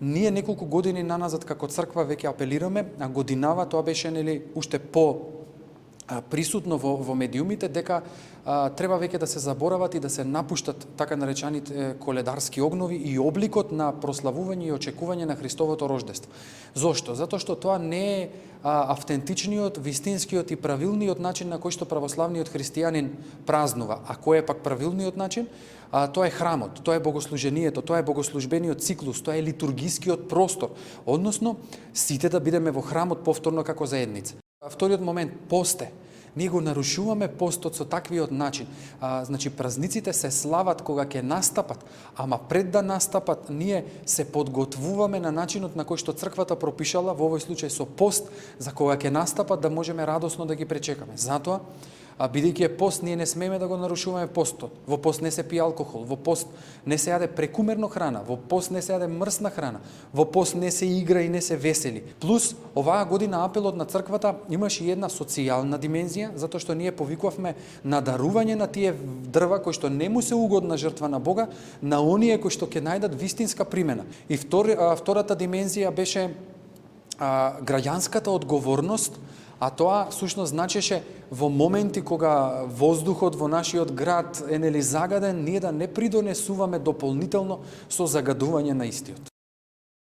Ние неколку години наназад како црква веќе апелираме, а годинава тоа беше уште по присутно во медиумите, дека треба веќе да се заборават и да се напуштат така наречените коледарски огнови и обликот на прославување и очекување на Христовото рождество. Зошто? Затоа што тоа не е автентичниот, вистинскиот и правилниот начин на кој што православниот христијанин празнува. А кој е пак правилниот начин? Тоа е храмот, тоа е богослужението, тоа е богослужбениот циклус, тоа е литургискиот простор, односно сите да бидеме во храмот повторно како заедница. Вториот момент, посте. Ние го нарушуваме постот со таквиот начин. Значи, празниците се слават кога ќе настапат, ама пред да настапат, ние се подготвуваме на начинот на кој што црквата пропишала, во овој случај со пост, за кога ќе настапат да можеме радосно да ги пречекаме. Затоа, бидејќи е пост, ние не смееме да го нарушуваме постот. Во пост не се пие алкохол, во пост не се јаде прекумерно храна, во пост не се јаде мрсна храна, во пост не се игра и не се весели. Плюс, оваа година апелот на црквата имаше и една социјална димензија, затоа што ние повикувавме на дарување на тие дрва кои што не му се угодна жртва на Бога, на оние кои што ќе најдат вистинска примена. И втората димензија беше граѓанската одговорност, а тоа всушност значеше во моменти кога воздухот во нашиот град е загаден, ние да не придонесуваме дополнително со загадување на истиот.